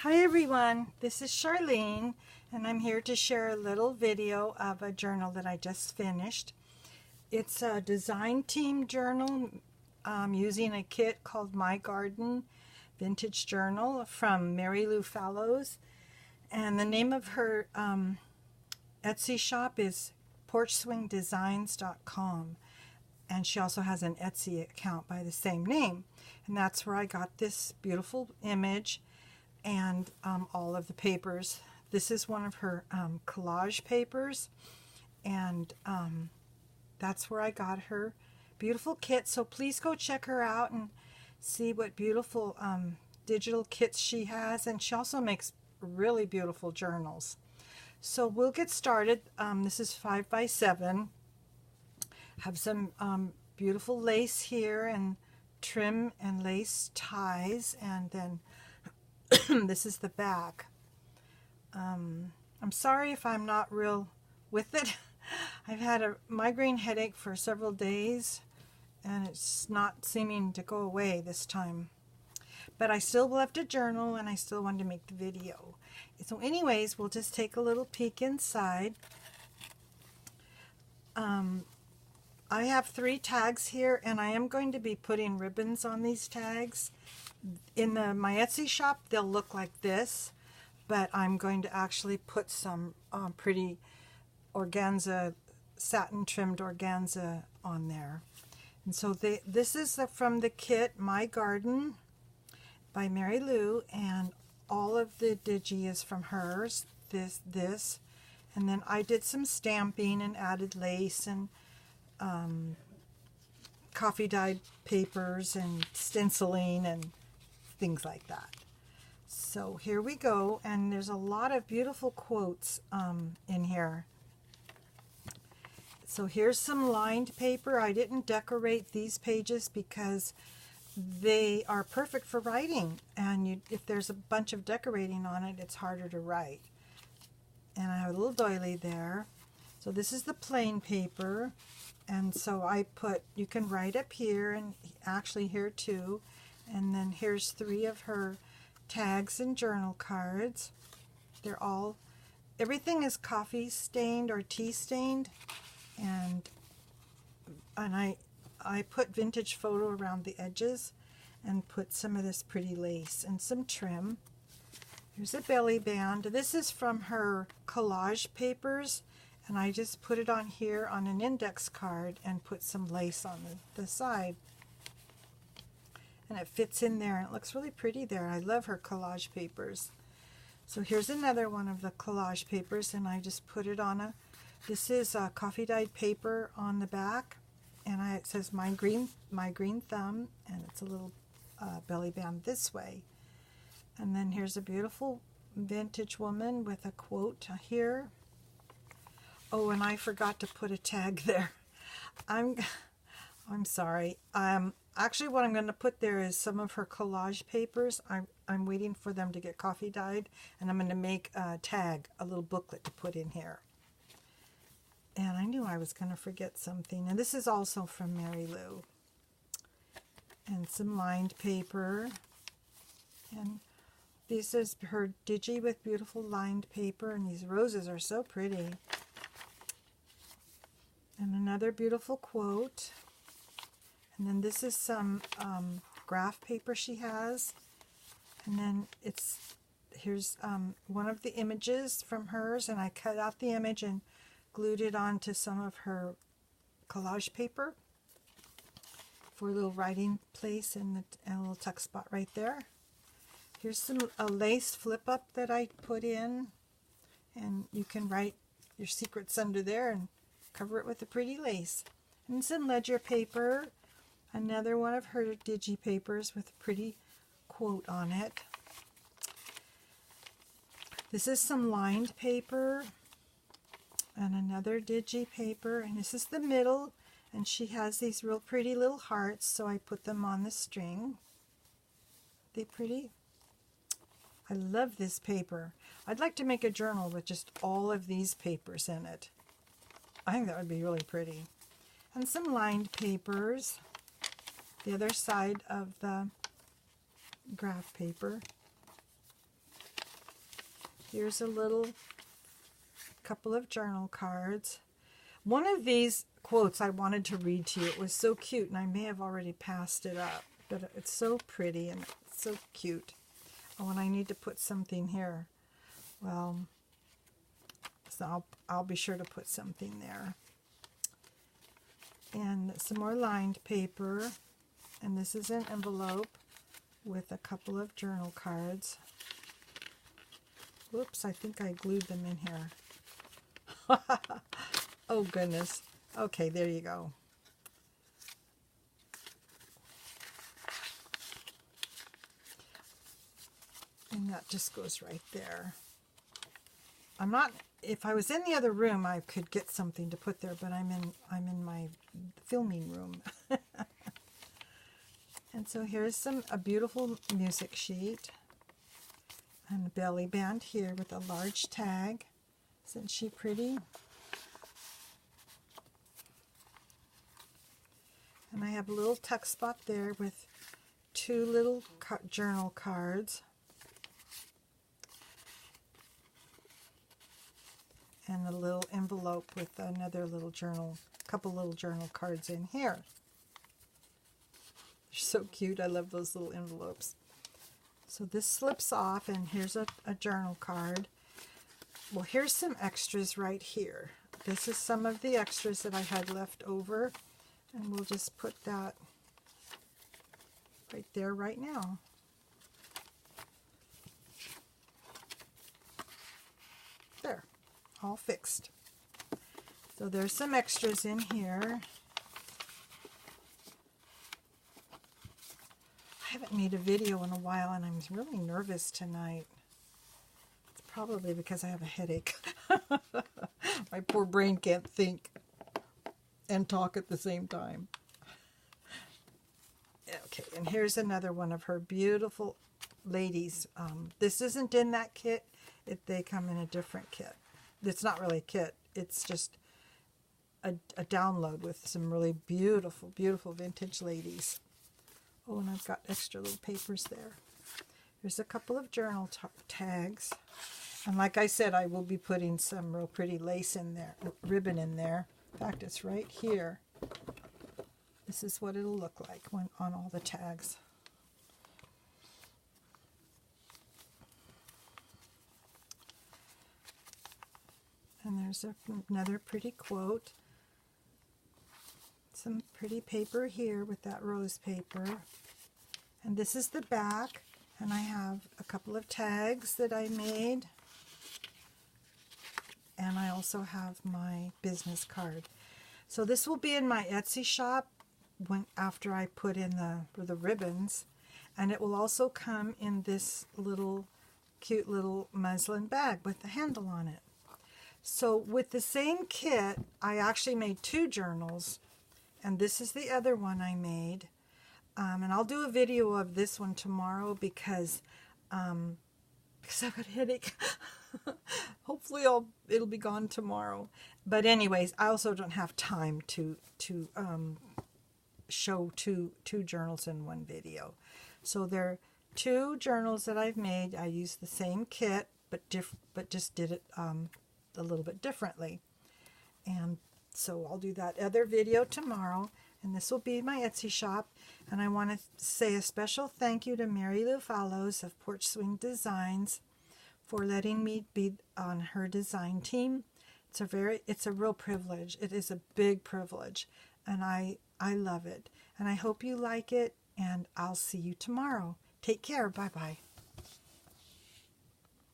Hi everyone, this is Charlene and I'm here to share a little video of a journal that I just finished. It's a design team journal using a kit called My Garden Vintage Journal from Marilou Fallows, and the name of her Etsy shop is porchswingdesigns.com, and she also has an Etsy account by the same name, and that's where I got this beautiful image and all of the papers. This is one of her collage papers, and that's where I got her beautiful kit. So please go check her out and see what beautiful digital kits she has, and she also makes really beautiful journals. So we'll get started. This is 5x7. Have some beautiful lace here and trim and lace ties, and then this is the back. I'm sorry if I'm not real with it. I've had a migraine headache for several days and it's not seeming to go away this time. But I still left a journal and I still wanted to make the video. So anyways, we'll just take a little peek inside. I have 3 tags here, and I am going to be putting ribbons on these tags. In my Etsy shop, they'll look like this, but I'm going to actually put some pretty organza, satin trimmed organza on there. And so this is from the kit My Garden by Marilou, and all of the digi is from hers, this, and then I did some stamping and added lace and coffee dyed papers and stenciling and things like that. So here we go, and there's a lot of beautiful quotes in here. So here's some lined paper. I didn't decorate these pages because they are perfect for writing, and if there's a bunch of decorating on it, it's harder to write. And I have a little doily there. So this is the plain paper, and so I put, you can write up here and actually here too. And then here's 3 of her tags and journal cards. They're all, everything is coffee stained or tea stained, and I put vintage photo around the edges and put some of this pretty lace and some trim. Here's a belly band. This is from her collage papers, and I just put it on here on an index card and put some lace on the side. And it fits in there, and it looks really pretty there. I love her collage papers. So here's another one of the collage papers, and I just put it on this is a coffee dyed paper on the back, and it says my green thumb, and it's a little belly band this way. And then here's a beautiful vintage woman with a quote here. Oh, and I forgot to put a tag there. I'm sorry. Actually, what I'm going to put there is some of her collage papers. I'm waiting for them to get coffee dyed, and I'm going to make a tag, a little booklet to put in here. And I knew I was going to forget something. And this is also from Marilou. And some lined paper. And this is her digi with beautiful lined paper, and these roses are so pretty. And another beautiful quote. And then this is some graph paper she has. And then here's one of the images from hers, and I cut out the image and glued it onto some of her collage paper for a little writing place and a little tuck spot right there. Here's a lace flip up that I put in, and you can write your secrets under there and cover it with a pretty lace. And some ledger paper, another one of her digi papers with a pretty quote on it. This is some lined paper and another digi paper, and this is the middle, and she has these real pretty little hearts, so I put them on the string. They pretty? I love this paper. I'd like to make a journal with just all of these papers in it. I think that would be really pretty. And some lined papers, the other side of the graph paper. Here's a little couple of journal cards. One of these quotes I wanted to read to you. It was so cute, and I may have already passed it up, but it's so pretty and it's so cute. Oh, and I need to put something here. Well, so I'll be sure to put something there. And some more lined paper, and this is an envelope with a couple of journal cards. Whoops, I think I glued them in here. Oh goodness. Okay, there you go. And that just goes right there. I'm not, if I was in the other room, I could get something to put there, but I'm in my filming room. And so here's a beautiful music sheet and a belly band here with a large tag. Isn't she pretty? And I have a little tuck spot there with two little journal cards. And a little envelope with another little journal, couple little journal cards in here. They're so cute. I love those little envelopes. So this slips off, and here's a journal card. Well, here's some extras right here. This is some of the extras that I had left over, and we'll just put that right there right now. There, all fixed. So there's some extras in here. I haven't made a video in a while, and I'm really nervous tonight. It's probably because I have a headache. My poor brain can't think and talk at the same time. Okay, and here's another one of her beautiful ladies. This isn't in that kit. They come in a different kit. It's not really a kit. It's just a download with some really beautiful, beautiful vintage ladies. Oh, and I've got extra little papers there. There's a couple of journal tags. And like I said, I will be putting some real pretty lace in there, ribbon in there. In fact, it's right here. This is what it'll look like when on all the tags. And there's another pretty quote. Some pretty paper here with that rose paper. And this is the back. And I have a couple of tags that I made. And I also have my business card. So this will be in my Etsy shop after I put in the ribbons. And it will also come in this little cute little muslin bag with the handle on it. So with the same kit, I actually made two journals. And this is the other one I made. And I'll do a video of this one tomorrow because I've got a headache. Hopefully it'll be gone tomorrow. But anyways, I also don't have time to show two journals in one video. So there are two journals that I've made. I used the same kit, but just did it a little bit differently. And so I'll do that other video tomorrow, and this will be my Etsy shop. And I want to say a special thank you to Marilou Fallows of Porch Swing Designs for letting me be on her design team. It's a real privilege. It is a big privilege, and I love it. And I hope you like it, and I'll see you tomorrow. Take care. Bye-bye.